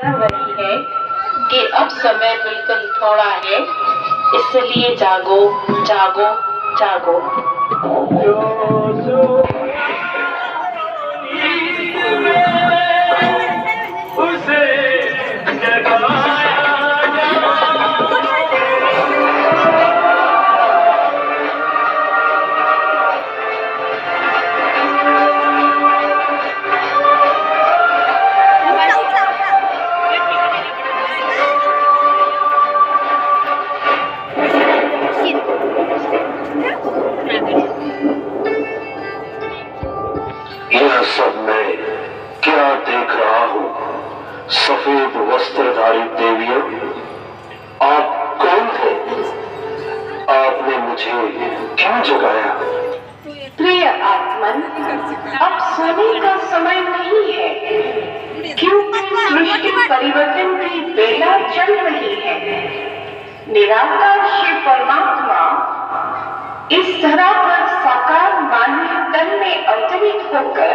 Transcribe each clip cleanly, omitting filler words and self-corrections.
वही है कि अब समय बिल्कुल थोड़ा है, इसलिए जागो जागो जागो। यह सब मैं क्या देख रहा हूँ? सफेद वस्त्रधारी देवियों, आप कौन थे? आपने मुझे क्यों जगाया? प्रिय आत्मन, अब सोने का समय नहीं है, क्योंकि सृष्टि परिवर्तन की बेला चल रही है। निराकार शिव परमात्मा इस धरा पर साकार मानवीय तन में अवतरित होकर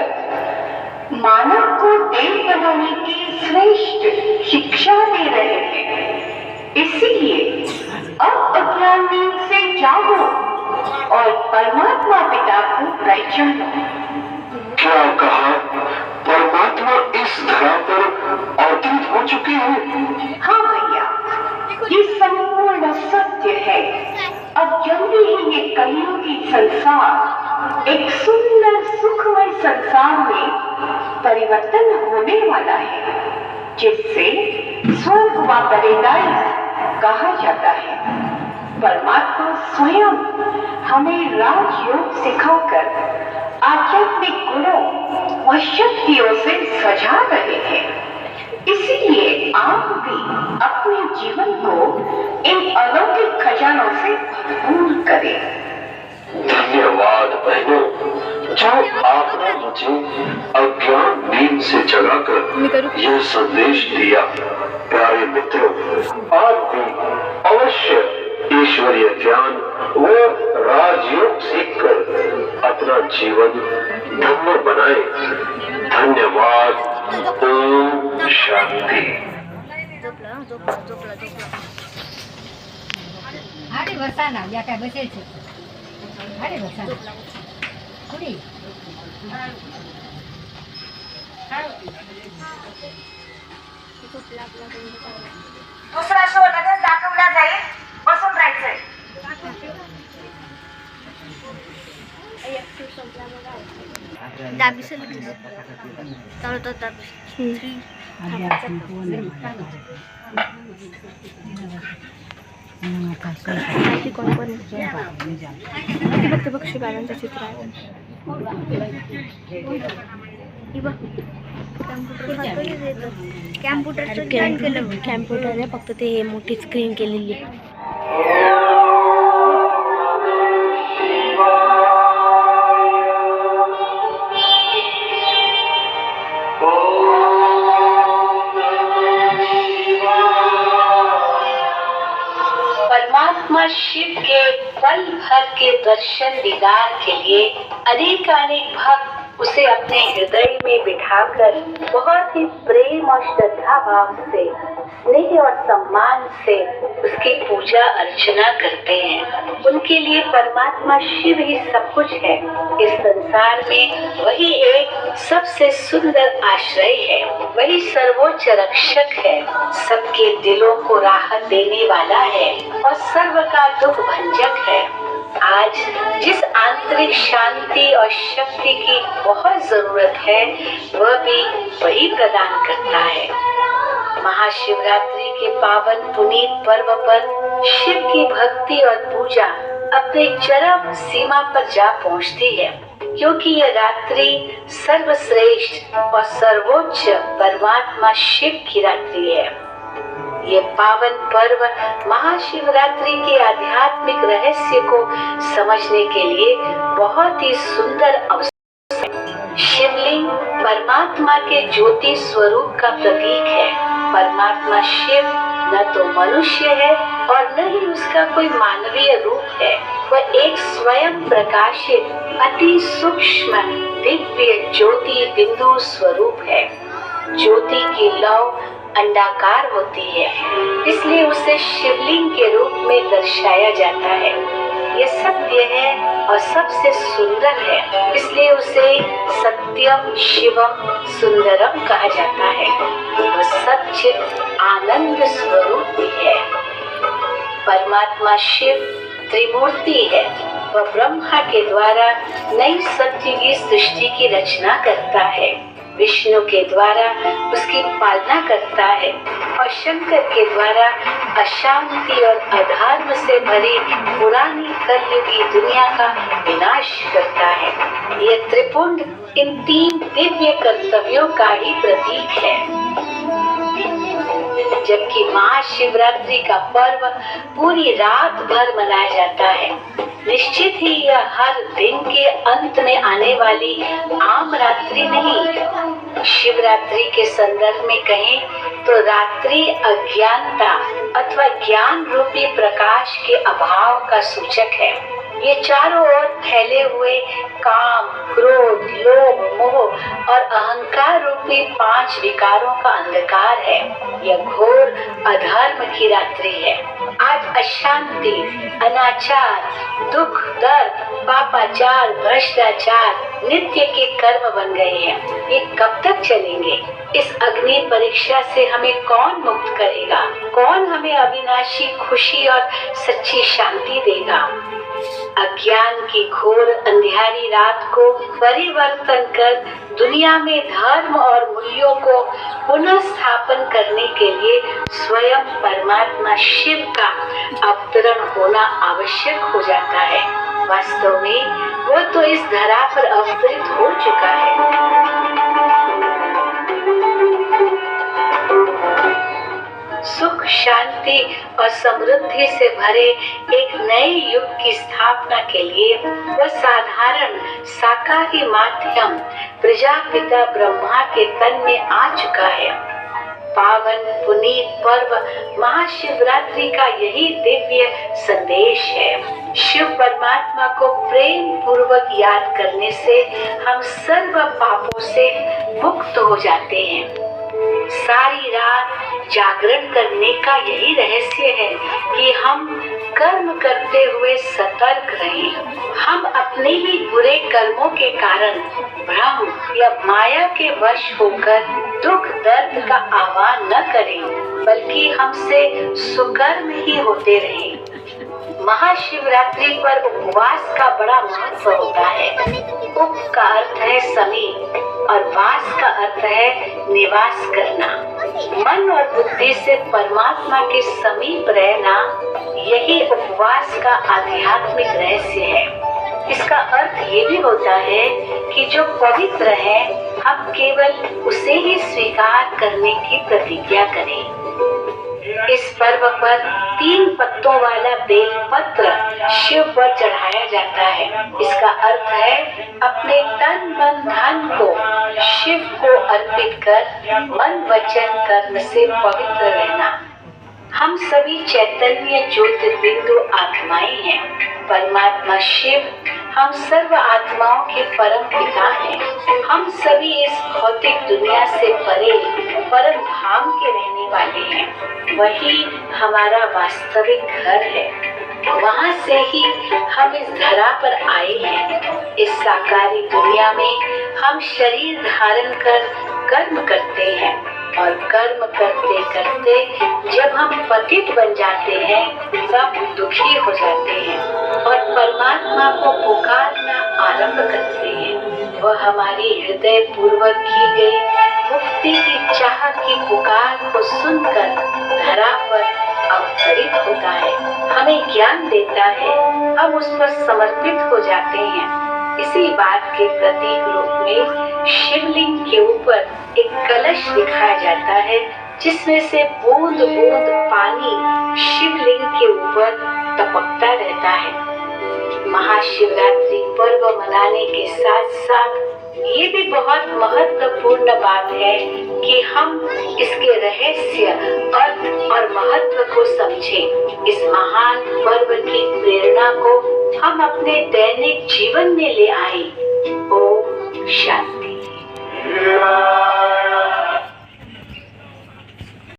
मानव को देव बनाने की श्रेष्ठ शिक्षा दे रहे हैं। इसीलिए अब अज्ञान नींद से जागो और परमात्मा पिता को पहचानो। क्या कहा? परमात्मा इस धरा पर अवतरित हो चुके हैं? हाँ भैया, ये संपूर्ण सत्य है। अब जल्दी ही ये कलियुगी संसार एक सुंदर सुखमय संसार में परिवर्तन होने वाला है, जिससे स्वर्ग व पैराडाइज कहा जाता है। परमात्मा स्वयं हमें राजयोग सिखाकर आध्यात्मिक गुणों व शक्तियों से सजा रहे हैं। इसीलिए आप भी अपने जीवन को इन अलौकिक खजानों से भरपूर करें। धन्यवाद बहनों, जो आपने मुझे अज्ञान नींद से जगाकर यह संदेश दिया। प्यारे मित्रों, आप भी अवश्य ईश्वरीय ज्ञान व राजयोग सीखकर अपना जीवन धन्य बनाए। धन्यवाद। ओम शांति। अरे वरसाना या काय बसेल छे? अरे वरसाना कुडी दुसरा शो लगेच दाखवला जाईल, बसून राहायचंय. दाबीस तर तो दाबीस कोण कोण बघ शिवारांचं चित्र आहे. कॅम्प्युटर आहे, फक्त ते हे मोठी स्क्रीन केलेली आहे. परमात्मा शिव के पल भर के दर्शन दीदार के लिए अनेकानेक भक्त उसे अपने हृदय में बिठाकर बहुत ही प्रेम और श्रद्धा भाव से, स्नेह और सम्मान से उसकी पूजा अर्चना करते हैं। उनके लिए परमात्मा शिव ही सब कुछ है। इस संसार में वही एक सबसे सुंदर आश्रय है, वही सर्वोच्च रक्षक है, सबके दिलों को राहत देने वाला है और सर्व का दुख भंजक है। आज जिस आंतरिक शांति और शक्ति की बहुत जरूरत है, वह भी वही प्रदान करता है। महाशिवरात्रि के पावन पुनीत पर्व पर शिव की भक्ति और पूजा अपने चरम सीमा पर जा पहुंचती है, क्योंकि यह रात्रि सर्वश्रेष्ठ और सर्वोच्च परमात्मा शिव की रात्रि है। ये पावन पर्व महाशिवरात्रि के आध्यात्मिक रहस्य को समझने के लिए बहुत ही सुंदर अवसर है। शिवलिंग परमात्मा के ज्योति स्वरूप का प्रतीक है। परमात्मा शिव न तो मनुष्य है और न ही उसका कोई मानवीय रूप है। वह एक स्वयं प्रकाशित अति सूक्ष्म दिव्य ज्योति बिंदु स्वरूप है। ज्योति की लौ अंडाकार होती है, इसलिए उसे शिवलिंग के रूप में दर्शाया जाता है। ये सत्य है और सबसे सुंदर है, इसलिए उसे सत्यम शिवम सुंदरम कहा जाता है। वह सच्चित आनंद स्वरूप भी है। परमात्मा शिव त्रिमूर्ति है। वह ब्रह्मा के द्वारा नई सत्य की सृष्टि की रचना करता है, विष्णु के द्वारा उसकी पालना करता है और शंकर के द्वारा अशांति और अधर्म से भरी पुरानी कलयुगी दुनिया का विनाश करता है। यह त्रिपुंड इन 3 दिव्य कर्तव्यों का ही प्रतीक है। जबकि महाशिवरात्रि का पर्व पूरी रात भर मनाया जाता है। निश्चित ही यह हर दिन के अंत में आने वाली आम रात्रि नहीं। शिवरात्रि के संदर्भ में कहें तो रात्रि अज्ञानता अथवा ज्ञान रूपी प्रकाश के अभाव का सूचक है। ये चारों ओर फैले हुए काम, क्रोध, लोभ, मोह और अहंकार रूपी 5 विकारों का अंधकार है। यह घोर अधर्म की रात्रि है। आज अशांति, अनाचार, दुख, दर्द, पापाचार, भ्रष्टाचार नित्य के कर्म बन गए हैं। ये कब तक चलेंगे? इस अग्नि परीक्षा से हमें कौन मुक्त करेगा? कौन हमें अविनाशी खुशी और सच्ची शांति देगा? अज्ञान की घोर अंधियारी रात को परिवर्तन कर दुनिया में धर्म और मूल्यों को पुनः स्थापन करने के लिए स्वयं परमात्मा शिव का अवतरण होना आवश्यक हो जाता है। वास्तव में वो तो इस धरा पर अवतरित हो चुका है। सुख, शांति और समृद्धि से भरे एक नए युग की स्थापना के लिए वह साधारण साकारी माध्यम प्रजापिता ब्रह्मा के तन में आ चुका है। पावन पुनीत पर्व महाशिवरात्रि का यही दिव्य संदेश है। शिव परमात्मा को प्रेम पूर्वक याद करने से हम सर्व पापों से मुक्त हो जाते हैं। सारी रात जागरण करने का यही रहस्य है कि हम कर्म करते हुए सतर्क रहें। हम अपने ही बुरे कर्मों के कारण भ्रम या माया के वश होकर दुख दर्द का आह्वान न करें, बल्कि हमसे सुकर्म ही होते रहें। महाशिवरात्रि पर उपवास का बड़ा महत्व होता है। उप का अर्थ है समीप और वास का अर्थ है निवास करना। मन और बुद्धि से परमात्मा के समीप रहना, यही उपवास का आध्यात्मिक रहस्य है। इसका अर्थ ये भी होता है कि जो पवित्र है, हम केवल उसे ही स्वीकार करने की प्रतिज्ञा करें। इस पर्व पर 3 पत्तों वाला बेलपत्र शिव पर चढ़ाया जाता है। इसका अर्थ है अपने तन मन धन को शिव को अर्पित कर मन वचन कर्म से पवित्र रहना। हम सभी चैतन्य ज्योतिर्बिंदु आत्माएं हैं। परमात्मा शिव हम सर्व आत्माओं के परम पिता हैं। हम सभी इस भौतिक दुनिया से परे परम धाम के रहने वाले हैं। वही हमारा वास्तविक घर है। वहाँ से ही हम इस धरा पर आए हैं। इस साकारी दुनिया में हम शरीर धारण कर कर्म करते हैं और कर्म करते करते जब हम पतित बन जाते हैं तब दुखी हो जाते हैं और परमात्मा को पुकारना आरंभ करते हैं। वह हमारी हृदय पूर्वक की गई मुक्ति की चाह की पुकार को सुनकर धरा पर अवतरित होता है, हमें ज्ञान देता है, हम उस पर समर्पित हो जाते हैं। इसी बात के प्रतीक रूप में शिवलिंग के ऊपर एक कलश दिखाया जाता है, जिसमें से बूंद बूंद पानी शिवलिंग के ऊपर टपकता रहता है। महाशिवरात्रि पर्व मनाने के साथ साथ ये भी बहुत महत्वपूर्ण बात है कि हम इसके रहस्य, अर्थ और महत्व को समझें। इस महान पर्व की प्रेरणा को हम अपने दैनिक जीवन में ले आए। ओम शांति।